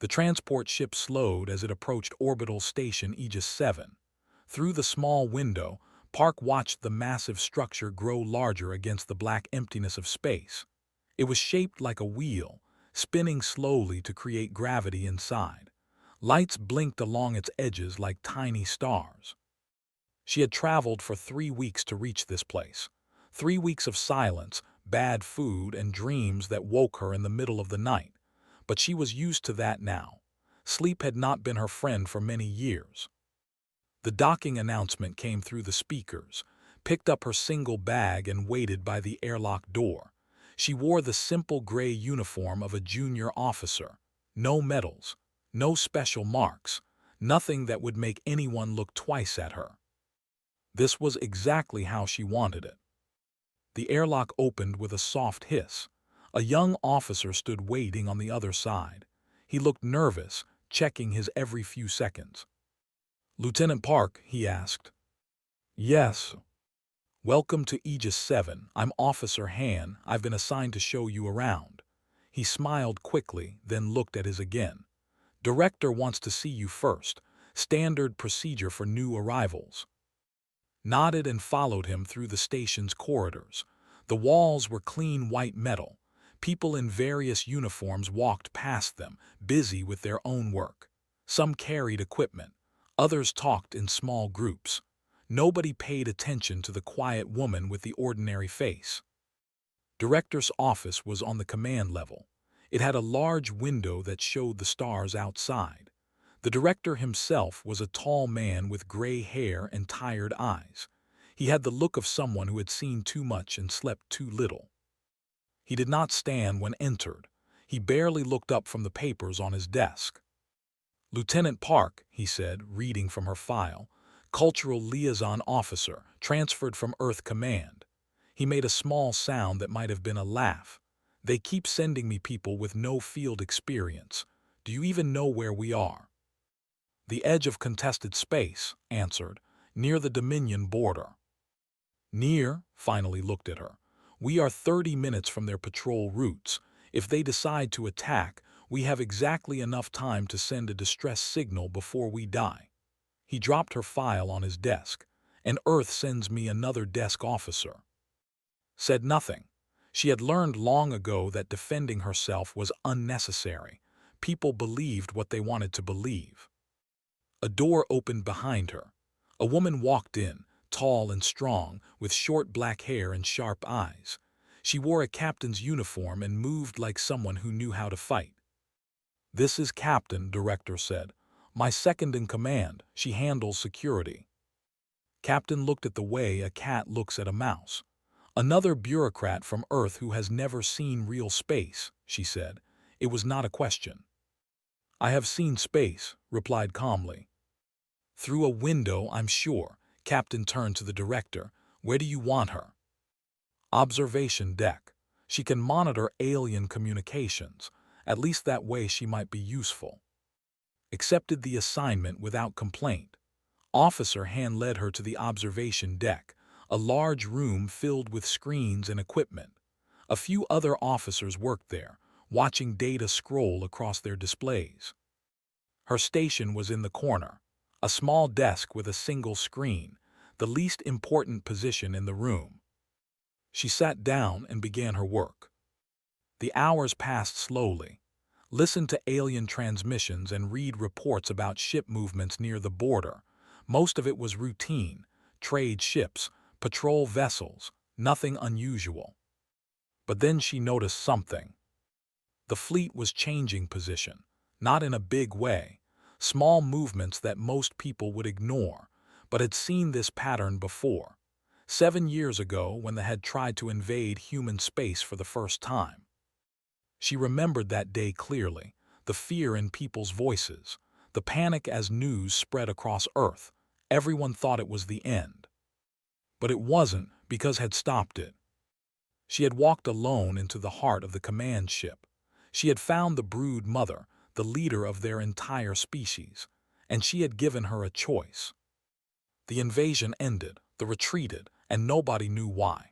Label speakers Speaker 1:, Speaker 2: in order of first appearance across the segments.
Speaker 1: The transport ship slowed as it approached orbital station Aegis 7. Through the small window, Park watched the massive structure grow larger against the black emptiness of space. It was shaped like a wheel, spinning slowly to create gravity inside. Lights blinked along its edges like tiny stars. She had traveled for 3 weeks to reach this place. 3 weeks of silence, bad food, and dreams that woke her in the middle of the night. But she was used to that now. Sleep had not been her friend for many years. The docking announcement came through the speakers, picked up her single bag and waited by the airlock door. She wore the simple gray uniform of a junior officer. No medals, no special marks, nothing that would make anyone look twice at her. This was exactly how she wanted it. The airlock opened with a soft hiss. A young officer stood waiting on the other side. He looked nervous, checking his every few seconds. "Lieutenant Park," he asked. "Yes." "Welcome to Aegis 7. I'm Officer Han. I've been assigned to show you around." He smiled quickly, then looked at his again. "Director wants to see you first. Standard procedure for new arrivals." Nodded and followed him through the station's corridors. The walls were clean white metal. People in various uniforms walked past them, busy with their own work. Some carried equipment. Others talked in small groups. Nobody paid attention to the quiet woman with the ordinary face. Director's office was on the command level. It had a large window that showed the stars outside. The director himself was a tall man with gray hair and tired eyes. He had the look of someone who had seen too much and slept too little. He did not stand when entered. He barely looked up from the papers on his desk. "Lieutenant Park," he said, reading from her file, "Cultural Liaison Officer, transferred from Earth Command." He made a small sound that might have been a laugh. "They keep sending me people with no field experience. Do you even know where we are?" "The edge of contested space," answered, "near the Dominion border." "Near?" Finally looked at her. "We are 30 minutes from their patrol routes. If they decide to attack, we have exactly enough time to send a distress signal before we die." He dropped her file on his desk. "And Earth sends me another desk officer." Said nothing. She had learned long ago that defending herself was unnecessary. People believed what they wanted to believe. A door opened behind her. A woman walked in, tall and strong, with short black hair and sharp eyes. She wore a captain's uniform and moved like someone who knew how to fight. "This is Captain," Director said. "My second in command. She handles security." Captain looked at the way a cat looks at a mouse. "Another bureaucrat from Earth who has never seen real space," she said. It was not a question. "I have seen space," replied calmly. "Through a window, I'm sure." Captain turned to the director. "Where do you want her?" "Observation deck. She can monitor alien communications. At least that way she might be useful." Accepted the assignment without complaint. Officer Han led her to the observation deck, a large room filled with screens and equipment. A few other officers worked there, watching data scroll across their displays. Her station was in the corner, a small desk with a single screen, the least important position in the room. She sat down and began her work. The hours passed slowly. Listen to alien transmissions and read reports about ship movements near the border. Most of it was routine, trade ships, patrol vessels, nothing unusual. But then she noticed something. The fleet was changing position, not in a big way, small movements that most people would ignore, but had seen this pattern before. 7 years ago when they had tried to invade human space for the first time. She remembered that day clearly, the fear in people's voices, the panic as news spread across Earth. Everyone thought it was the end. But it wasn't, because had stopped it. She had walked alone into the heart of the command ship. She had found the brood mother, the leader of their entire species, and she had given her a choice. The invasion ended, the retreated, and nobody knew why.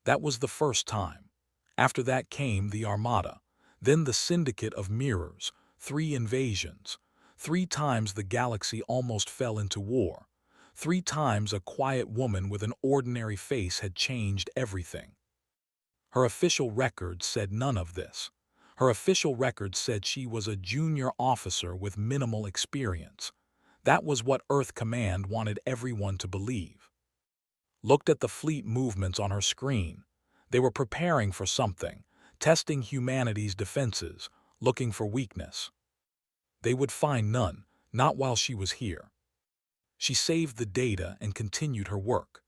Speaker 1: That was the first time. After that came the Armada, then the Syndicate of Mirrors, 3 invasions. 3 times the galaxy almost fell into war. 3 times a quiet woman with an ordinary face had changed everything. Her official records said none of this. Her official records said she was a junior officer with minimal experience. That was what Earth Command wanted everyone to believe. Looked at the fleet movements on her screen. They were preparing for something, testing humanity's defenses, looking for weakness. They would find none, not while she was here. She saved the data and continued her work.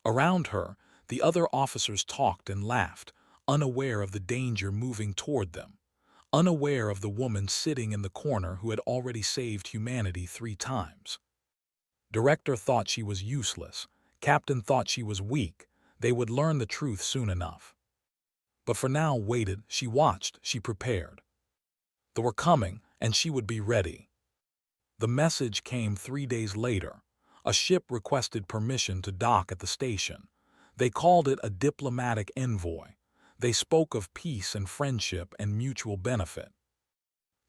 Speaker 1: Around her, the other officers talked and laughed, unaware of the danger moving toward them, unaware of the woman sitting in the corner who had already saved humanity 3 times. Director thought she was useless. Captain thought she was weak. They would learn the truth soon enough. But for now waited, she watched, she prepared. They were coming, and she would be ready. The message came 3 days later. A ship requested permission to dock at the station. They called it a diplomatic envoy. They spoke of peace and friendship and mutual benefit.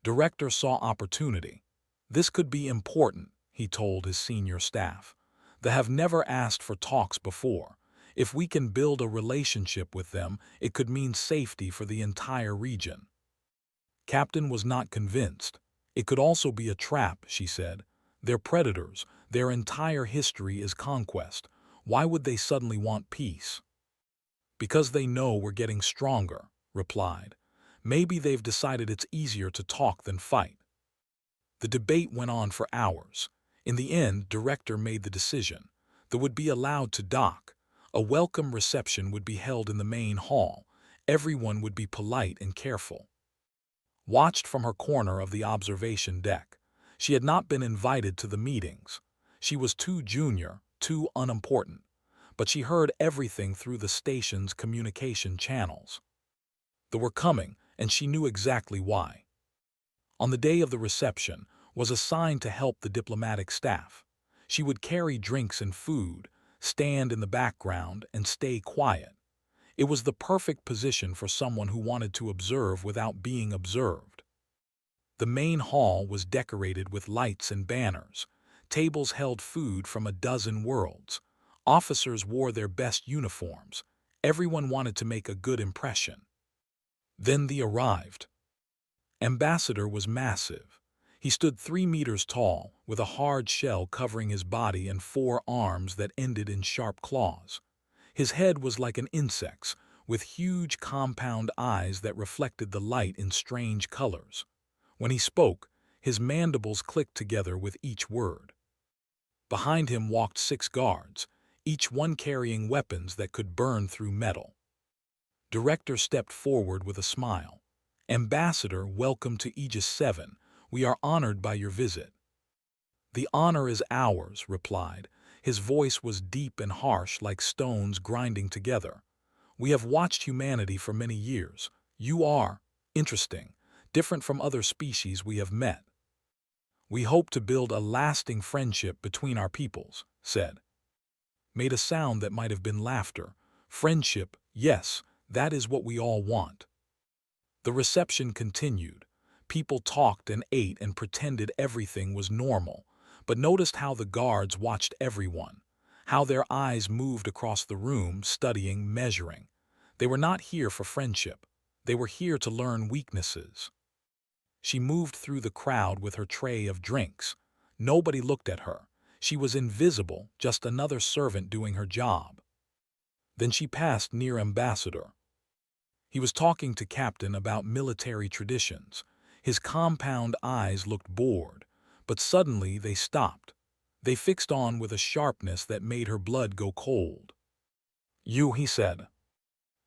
Speaker 1: Director saw opportunity. This could be important, he told his senior staff. They have never asked for talks before. If we can build a relationship with them, it could mean safety for the entire region. Captain was not convinced. It could also be a trap, she said. They're predators. Their entire history is conquest. Why would they suddenly want peace? Because they know we're getting stronger, replied. Maybe they've decided it's easier to talk than fight. The debate went on for hours. In the end, Director made the decision. They would be allowed to dock. A welcome reception would be held in the main hall. Everyone would be polite and careful. Watched from her corner of the observation deck. She had not been invited to the meetings. She was too junior, too unimportant. But she heard everything through the station's communication channels. They were coming, and she knew exactly why. On the day of the reception, was assigned to help the diplomatic staff. She would carry drinks and food, stand in the background, and stay quiet. It was the perfect position for someone who wanted to observe without being observed. The main hall was decorated with lights and banners. Tables held food from a dozen worlds. Officers wore their best uniforms. Everyone wanted to make a good impression. Then they arrived. Ambassador was massive. He stood 3 meters tall, with a hard shell covering his body and 4 arms that ended in sharp claws. His head was like an insect's, with huge compound eyes that reflected the light in strange colors. When he spoke, his mandibles clicked together with each word. Behind him walked 6 guards, each one carrying weapons that could burn through metal. Director stepped forward with a smile. Ambassador, welcome to Aegis 7. We are honored by your visit. The honor is ours, replied. His voice was deep and harsh like stones grinding together. We have watched humanity for many years. You are interesting, different from other species we have met. We hope to build a lasting friendship between our peoples, said. Made a sound that might have been laughter. Friendship, yes, that is what we all want. The reception continued. People talked and ate and pretended everything was normal, but noticed how the guards watched everyone, how their eyes moved across the room, studying, measuring. They were not here for friendship. They were here to learn weaknesses. She moved through the crowd with her tray of drinks. Nobody looked at her. She was invisible, just another servant doing her job. Then she passed near Ambassador. He was talking to Captain about military traditions. His compound eyes looked bored, but suddenly they stopped. They fixed on with a sharpness that made her blood go cold. You, he said.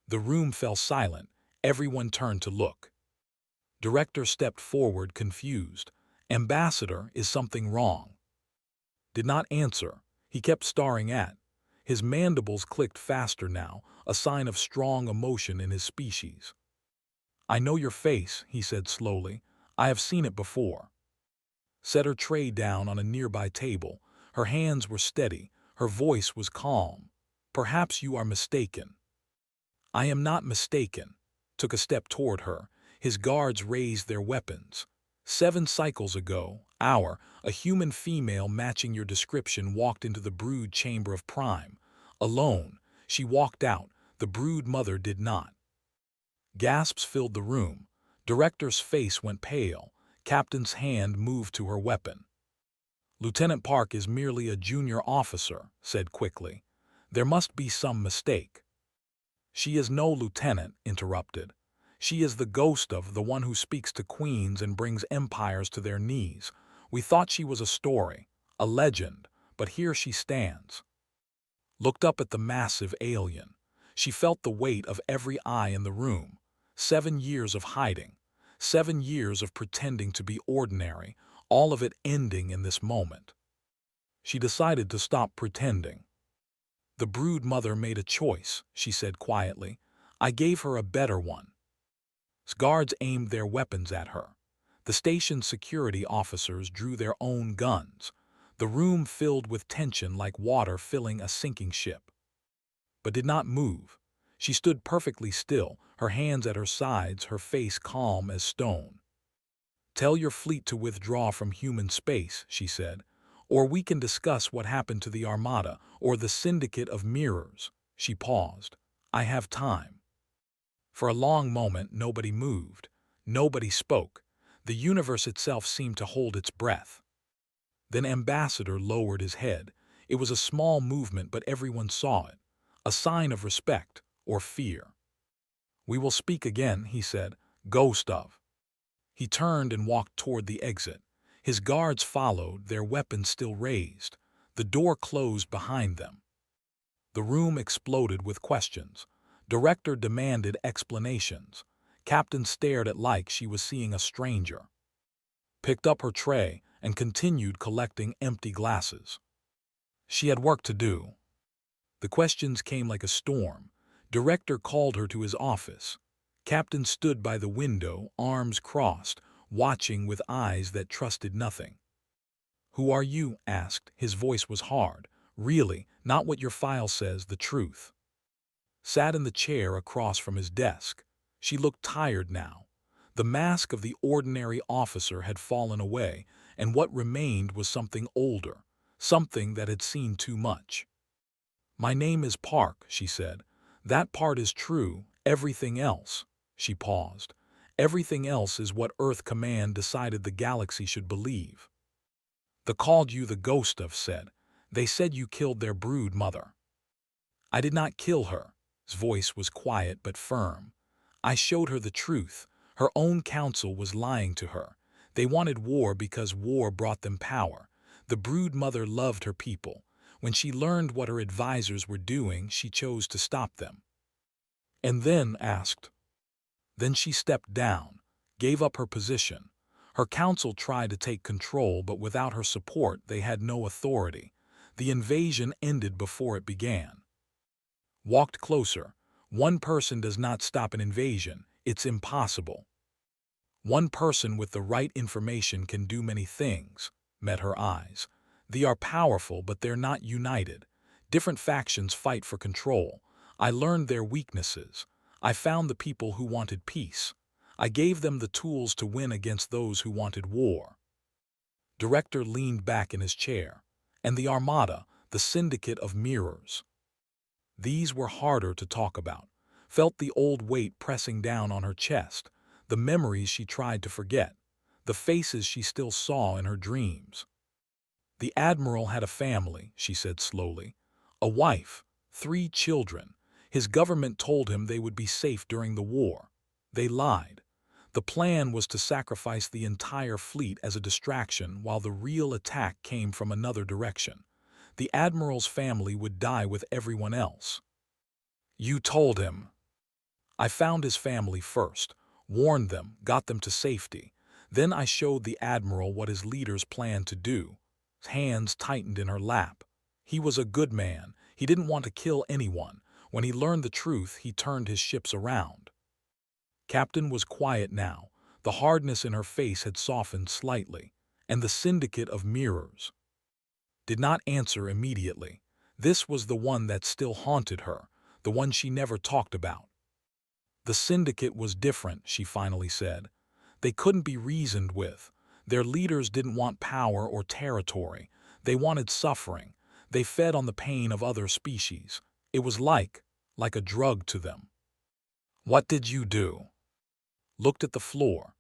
Speaker 1: The room fell silent. Everyone turned to look. Director stepped forward, confused. Ambassador, is something wrong? Did not answer. He kept staring at. His mandibles clicked faster now, a sign of strong emotion in his species. I know your face, he said slowly. I have seen it before. Set her tray down on a nearby table. Her hands were steady. Her voice was calm. Perhaps you are mistaken. I am not mistaken. Took a step toward her. His guards raised their weapons. 7 cycles ago, a human female matching your description walked into the brood chamber of Prime. Alone, she walked out, the brood mother did not. Gasps filled the room. Director's face went pale. Captain's hand moved to her weapon. Lieutenant Park is merely a junior officer, said quickly. There must be some mistake. She is no lieutenant, interrupted. She is the ghost of the one who speaks to queens and brings empires to their knees. We thought she was a story, a legend, but here she stands. Looked up at the massive alien. She felt the weight of every eye in the room. 7 years of hiding. 7 years of pretending to be ordinary, all of it ending in this moment. She decided to stop pretending. The brood mother made a choice, she said quietly. I gave her a better one. Guards aimed their weapons at her. The station's security officers drew their own guns. The room filled with tension like water filling a sinking ship. But did not move. She stood perfectly still, her hands at her sides, her face calm as stone. Tell your fleet to withdraw from human space, she said, or we can discuss what happened to the Armada or the Syndicate of Mirrors. She paused. I have time. For a long moment, nobody moved. Nobody spoke. The universe itself seemed to hold its breath. Then Ambassador lowered his head. It was a small movement, but everyone saw it. A sign of respect or fear. We will speak again, he said. Ghost of. He turned and walked toward the exit. His guards followed, their weapons still raised. The door closed behind them. The room exploded with questions. Director demanded explanations. Captain stared at like she was seeing a stranger. Picked up her tray and continued collecting empty glasses. She had work to do. The questions came like a storm. Director called her to his office. Captain stood by the window, arms crossed, watching with eyes that trusted nothing. Who are you? Asked. His voice was hard. Really, not what your file says, the truth. Sat in the chair across from his desk. She looked tired now. The mask of the ordinary officer had fallen away, and what remained was something older, something that had seen too much. My name is Park, she said. That part is true, everything else. She paused. Everything else is what Earth Command decided the galaxy should believe. The called you the ghost of, said. They said you killed their brood mother. I did not kill her. His voice was quiet but firm. I showed her the truth. Her own council was lying to her. They wanted war because war brought them power. The brood mother loved her people. When she learned what her advisors were doing, she chose to stop them. And then asked. Then she stepped down, gave up her position. Her council tried to take control, but without her support, they had no authority. The invasion ended before it began. Walked closer. One person does not stop an invasion. It's impossible. One person with the right information can do many things. Met her eyes. They are powerful, but they're not united. Different factions fight for control. I learned their weaknesses. I found the people who wanted peace. I gave them the tools to win against those who wanted war. Director leaned back in his chair. And the Armada, the Syndicate of Mirrors. These were harder to talk about. Felt the old weight pressing down on her chest, the memories she tried to forget, the faces she still saw in her dreams. The Admiral had a family, she said slowly. A wife, 3 children. His government told him they would be safe during the war. They lied. The plan was to sacrifice the entire fleet as a distraction while the real attack came from another direction. The Admiral's family would die with everyone else. You told him. I found his family first, warned them, got them to safety. Then I showed the Admiral what his leaders planned to do. His hands tightened in her lap. He was a good man. He didn't want to kill anyone. When he learned the truth, he turned his ships around. Captain was quiet now. The hardness in her face had softened slightly. And the Syndicate of Mirrors did not answer immediately. This was the one that still haunted her, the one she never talked about. The Syndicate was different, she finally said. They couldn't be reasoned with. Their leaders didn't want power or territory. They wanted suffering. They fed on the pain of other species. It was like a drug to them. What did you do? Looked at the floor.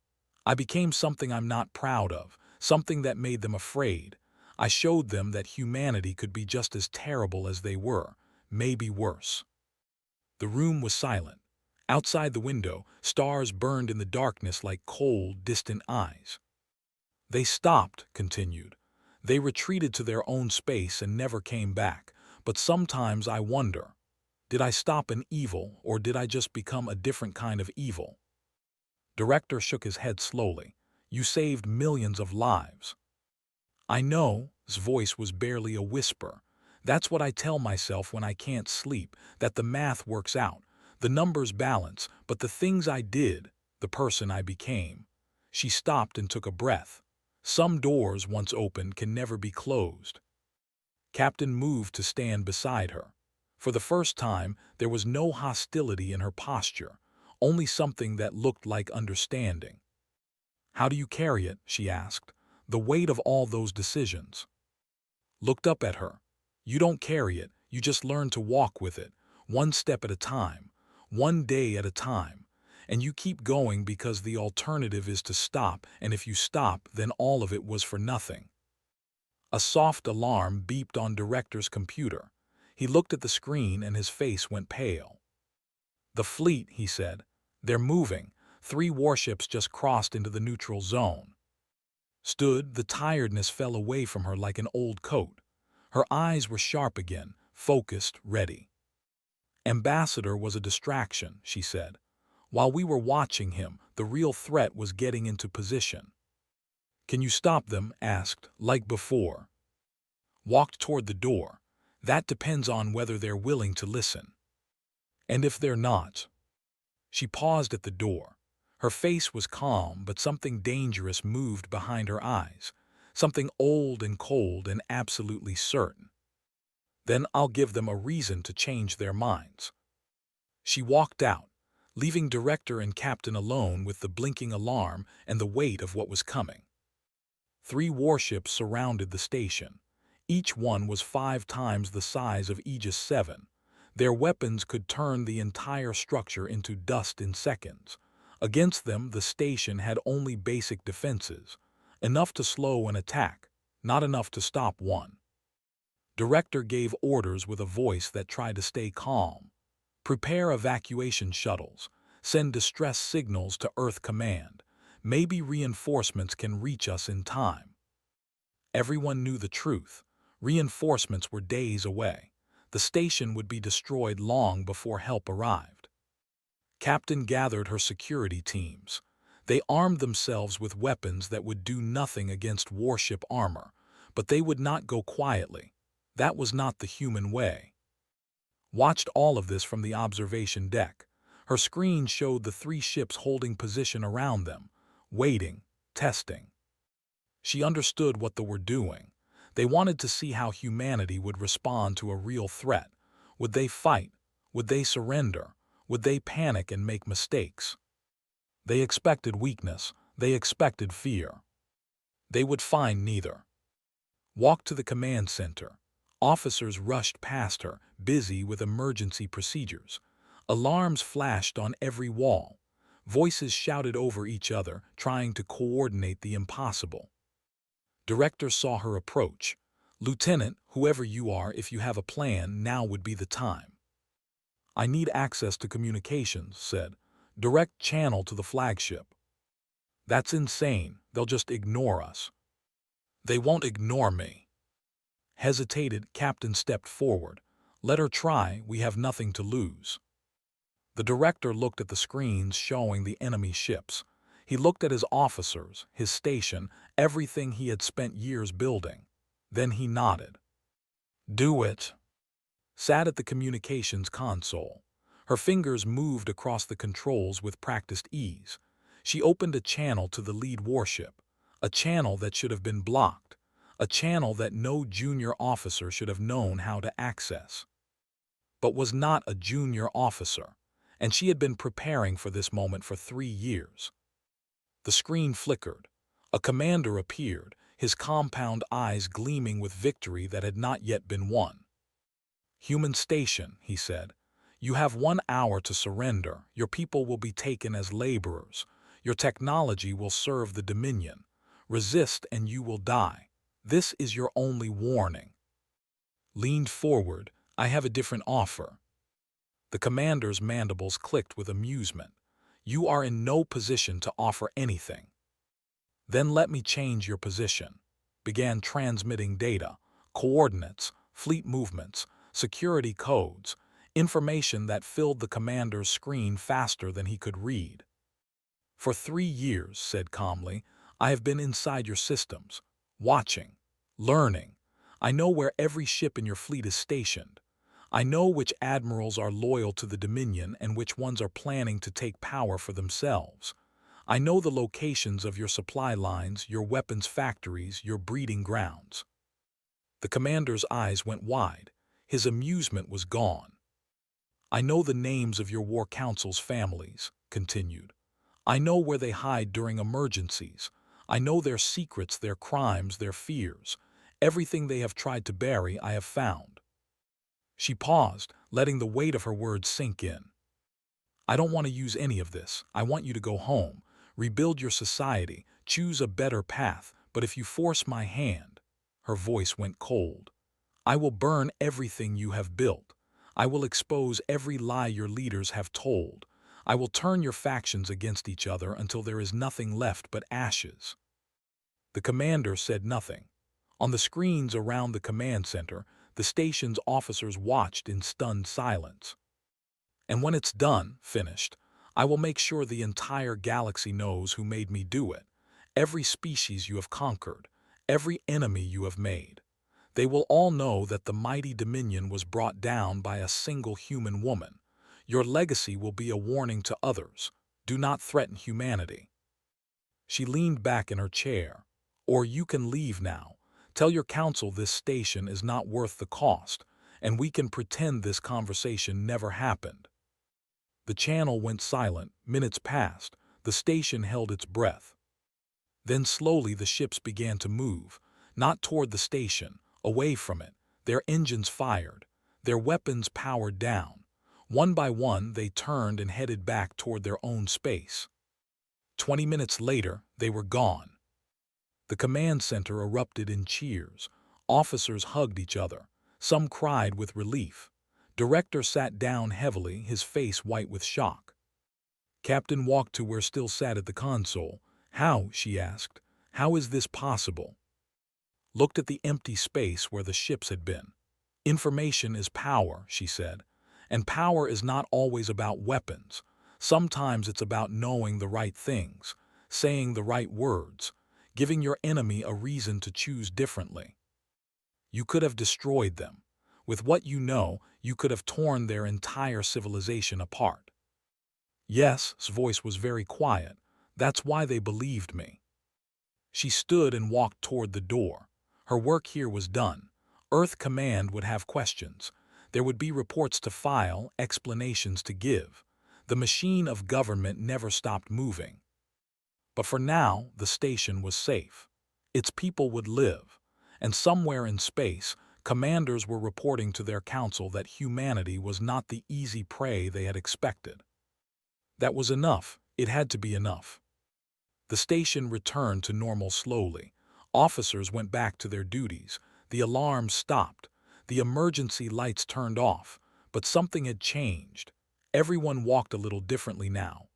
Speaker 1: I became something I'm not proud of, something that made them afraid. I showed them that humanity could be just as terrible as they were, maybe worse. The room was silent. Outside the window, stars burned in the darkness like cold, distant eyes. They stopped, continued. They retreated to their own space and never came back. But sometimes I wonder, did I stop an evil, or did I just become a different kind of evil? Director shook his head slowly. You saved millions of lives. I know, his voice was barely a whisper. That's what I tell myself when I can't sleep, that the math works out, the numbers balance, but the things I did, the person I became. She stopped and took a breath. Some doors, once opened, can never be closed. Captain moved to stand beside her. For the first time, there was no hostility in her posture, only something that looked like understanding. How do you carry it? She asked. The weight of all those decisions. Looked up at her. You don't carry it, you just learn to walk with it, one step at a time, one day at a time. And you keep going because the alternative is to stop, and if you stop, then all of it was for nothing. A soft alarm beeped on Director's computer. He looked at the screen and his face went pale. The fleet, he said. They're moving. 3 warships just crossed into the neutral zone. The tiredness fell away from her like an old coat. Her eyes were sharp again, focused, ready. Ambassador was a distraction, she said. While we were watching him, the real threat was getting into position. Can you stop them? Asked, like before. Walked toward the door. That depends on whether they're willing to listen. And if they're not? She paused at the door. Her face was calm, but something dangerous moved behind her eyes, something old and cold and absolutely certain. Then I'll give them a reason to change their minds. She walked out, leaving Director and Captain alone with the blinking alarm and the weight of what was coming. 3 warships surrounded the station. Each one was 5 times the size of Aegis 7. Their weapons could turn the entire structure into dust in seconds. Against them, the station had only basic defenses, enough to slow an attack, not enough to stop one. Director gave orders with a voice that tried to stay calm. Prepare evacuation shuttles. Send distress signals to Earth Command. Maybe reinforcements can reach us in time. Everyone knew the truth. Reinforcements were days away. The station would be destroyed long before help arrived. Captain gathered her security teams. They armed themselves with weapons that would do nothing against warship armor, but they would not go quietly. That was not the human way. Watched all of this from the observation deck. Her screen showed the 3 ships holding position around them, waiting, testing. She understood what they were doing. They wanted to see how humanity would respond to a real threat. Would they fight? Would they surrender? Would they panic and make mistakes? They expected weakness. They expected fear. They would find neither. Walked to the command center. Officers rushed past her, busy with emergency procedures. Alarms flashed on every wall. Voices shouted over each other, trying to coordinate the impossible. Director saw her approach. Lieutenant, whoever you are, if you have a plan, now would be the time. I need access to communications, said. Direct channel to the flagship. That's insane. They'll just ignore us. They won't ignore me. Hesitated, Captain stepped forward. Let her try, we have nothing to lose. The director looked at the screens showing the enemy ships. He looked at his officers, his station, everything he had spent years building. Then he nodded. Do it. Sat at the communications console. Her fingers moved across the controls with practiced ease. She opened a channel to the lead warship, a channel that should have been blocked, a channel that no junior officer should have known how to access. But was not a junior officer, and she had been preparing for this moment for 3 years. The screen flickered. A commander appeared, his compound eyes gleaming with victory that had not yet been won. "Human station," he said. "You have 1 hour to surrender. Your people will be taken as laborers. Your technology will serve the Dominion. Resist and you will die. This is your only warning." Leaned forward, "I have a different offer." The commander's mandibles clicked with amusement. "You are in no position to offer anything." "Then let me change your position." Began transmitting data, coordinates, fleet movements, security codes, information that filled the commander's screen faster than he could read. "For 3 years," said calmly, "I have been inside your systems, watching, learning. I know where every ship in your fleet is stationed. I know which admirals are loyal to the Dominion and which ones are planning to take power for themselves. I know the locations of your supply lines, your weapons factories, your breeding grounds." The commander's eyes went wide. His amusement was gone. "I know the names of your war council's families," continued. "I know where they hide during emergencies. I know their secrets, their crimes, their fears. Everything they have tried to bury, I have found." She paused, letting the weight of her words sink in. "I don't want to use any of this. I want you to go home, rebuild your society, choose a better path, but if you force my hand—" Her voice went cold. "I will burn everything you have built. I will expose every lie your leaders have told. I will turn your factions against each other until there is nothing left but ashes." The commander said nothing. On the screens around the command center, the station's officers watched in stunned silence. "And when it's done, finished, I will make sure the entire galaxy knows who made me do it. Every species you have conquered, every enemy you have made. They will all know that the mighty Dominion was brought down by a single human woman. Your legacy will be a warning to others. Do not threaten humanity." She leaned back in her chair. "Or you can leave now. Tell your council this station is not worth the cost, and we can pretend this conversation never happened." The channel went silent. Minutes passed. The station held its breath. Then slowly the ships began to move, not toward the station, away from it. Their engines fired, their weapons powered down. One by one they turned and headed back toward their own space. 20 minutes later, they were gone. The command center erupted in cheers. Officers hugged each other. Some cried with relief. Director sat down heavily, his face white with shock. Captain walked to where Still sat at the console. "How?" she asked. "How is this possible?" Looked at the empty space where the ships had been. "Information is power," she said. "And power is not always about weapons. Sometimes it's about knowing the right things, saying the right words, giving your enemy a reason to choose differently. You could have destroyed them. With what you know, you could have torn their entire civilization apart." "Yes," his voice was very quiet. "That's why they believed me." She stood and walked toward the door. Her work here was done. Earth Command would have questions. There would be reports to file, explanations to give. The machine of government never stopped moving. But for now, the station was safe. Its people would live. And somewhere in space, commanders were reporting to their council that humanity was not the easy prey they had expected. That was enough. It had to be enough. The station returned to normal slowly. Officers went back to their duties. The alarms stopped. The emergency lights turned off. But something had changed. Everyone walked a little differently now.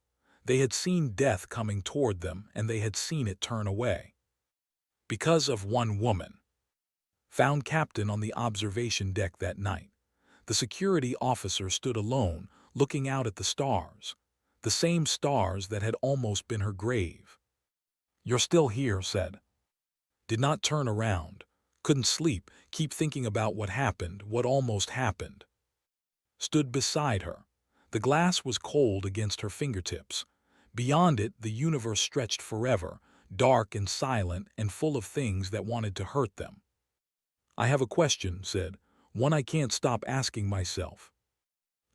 Speaker 1: They had seen death coming toward them, and they had seen it turn away. Because of one woman. Found Captain on the observation deck that night. The security officer stood alone, looking out at the stars. The same stars that had almost been her grave. "You're still here," said. Did not turn around. Couldn't sleep, keep thinking about what happened, what almost happened. Stood beside her. The glass was cold against her fingertips. Beyond it, the universe stretched forever, dark and silent and full of things that wanted to hurt them. "I have a question," said. "One I can't stop asking myself."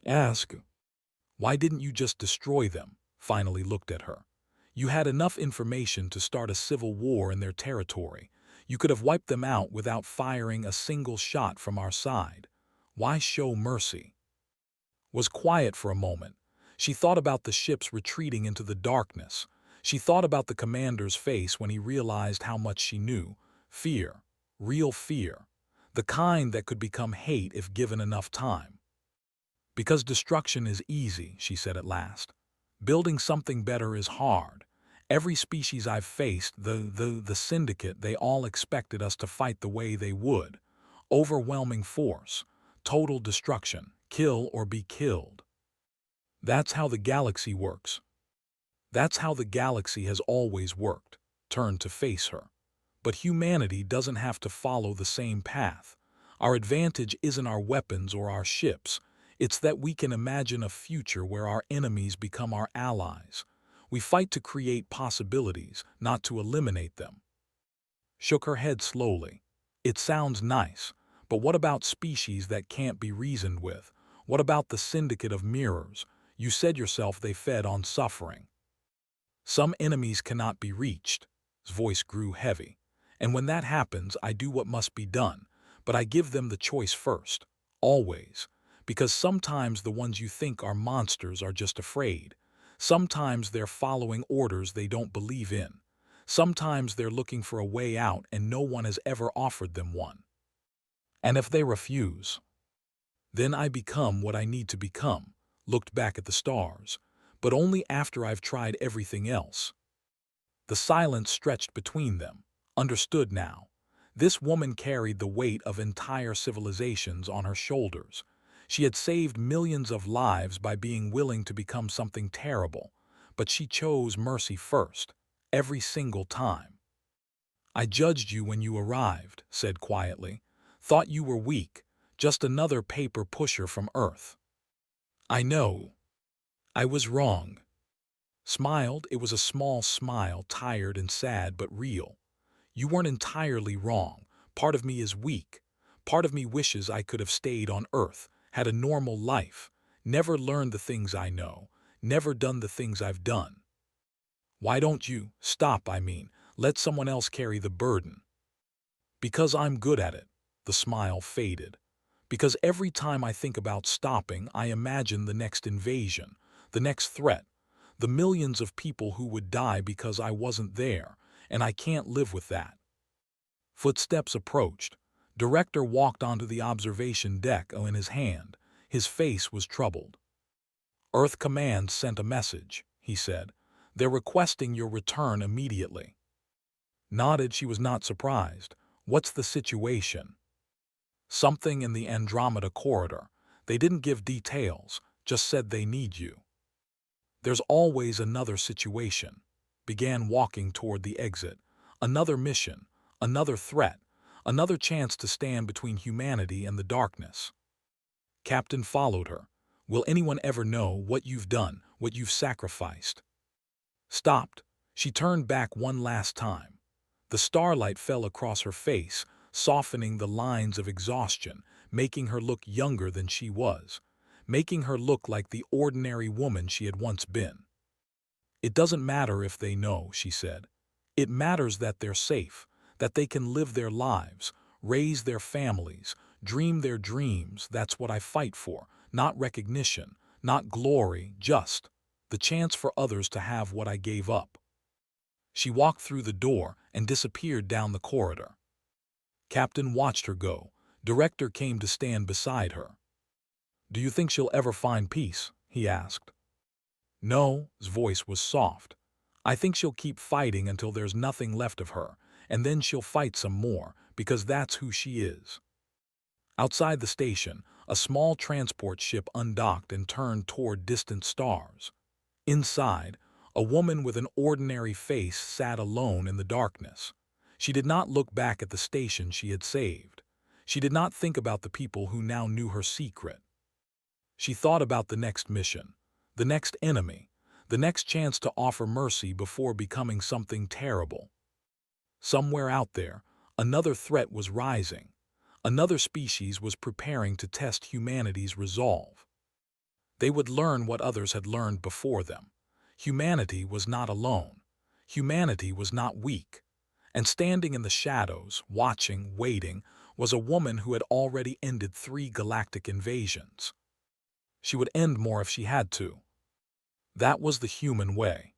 Speaker 1: "Ask." "Why didn't you just destroy them?" Finally looked at her. You had enough information to start a civil war in their territory. You could have wiped them out without firing a single shot from our side. Why show mercy? Was quiet for a moment. She thought about the ships retreating into the darkness. She thought about the commander's face when he realized how much she knew. Fear. Real fear. The kind that could become hate if given enough time. Because destruction is easy, she said at last. Building something better is hard. Every species I've faced, the syndicate, they all expected us to fight the way they would. Overwhelming force. Total destruction. Kill or be killed. That's how the galaxy works. That's how the galaxy has always worked. Turned to face her. But humanity doesn't have to follow the same path. Our advantage isn't our weapons or our ships. It's that we can imagine a future where our enemies become our allies. We fight to create possibilities, not to eliminate them. Shook her head slowly. It sounds nice, but what about species that can't be reasoned with? What about the syndicate of mirrors? You said yourself they fed on suffering. Some enemies cannot be reached. His voice grew heavy. And when that happens, I do what must be done, but I give them the choice first. Always. Because sometimes the ones you think are monsters are just afraid. Sometimes they're following orders they don't believe in. Sometimes they're looking for a way out and no one has ever offered them one. And if they refuse, then I become what I need to become, looked back at the stars, but only after I've tried everything else. The silence stretched between them. Understood now. This woman carried the weight of entire civilizations on her shoulders. She had saved millions of lives by being willing to become something terrible, but she chose mercy first, every single time. I judged you when you arrived, said quietly. Thought you were weak, just another paper pusher from Earth. I know. I was wrong. Smiled, it was a small smile, tired and sad but real. You weren't entirely wrong. Part of me is weak. Part of me wishes I could have stayed on Earth, had a normal life, never learned the things I know, never done the things I've done. Why don't you stop, let someone else carry the burden? Because I'm good at it. The smile faded. Because every time I think about stopping, I imagine the next invasion, the next threat, the millions of people who would die because I wasn't there, and I can't live with that. Footsteps approached. Director walked onto the observation deck in his hand. His face was troubled. Earth Command sent a message, he said. They're requesting your return immediately. Nodded, she was not surprised. What's the situation? Something in the Andromeda corridor. They didn't give details, just said they need you. There's always another situation. Began walking toward the exit. Another mission, another threat, another chance to stand between humanity and the darkness. Captain followed her. Will anyone ever know what you've done, what you've sacrificed? Stopped. She turned back one last time. The starlight fell across her face, softening the lines of exhaustion, making her look younger than she was, making her look like the ordinary woman she had once been. It doesn't matter if they know, she said. It matters that they're safe, that they can live their lives, raise their families, dream their dreams. That's what I fight for. Not recognition, not glory, just the chance for others to have what I gave up. She walked through the door and disappeared down the corridor. Captain watched her go. Director came to stand beside her. Do you think she'll ever find peace? He asked. No, his voice was soft. I think she'll keep fighting until there's nothing left of her, and then she'll fight some more, because that's who she is. Outside the station, a small transport ship undocked and turned toward distant stars. Inside, a woman with an ordinary face sat alone in the darkness. She did not look back at the station she had saved. She did not think about the people who now knew her secret. She thought about the next mission, the next enemy, the next chance to offer mercy before becoming something terrible. Somewhere out there, another threat was rising. Another species was preparing to test humanity's resolve. They would learn what others had learned before them. Humanity was not alone. Humanity was not weak, and standing in the shadows, watching, waiting, was a woman who had already ended 3 galactic invasions. She would end more if she had to. That was the human way.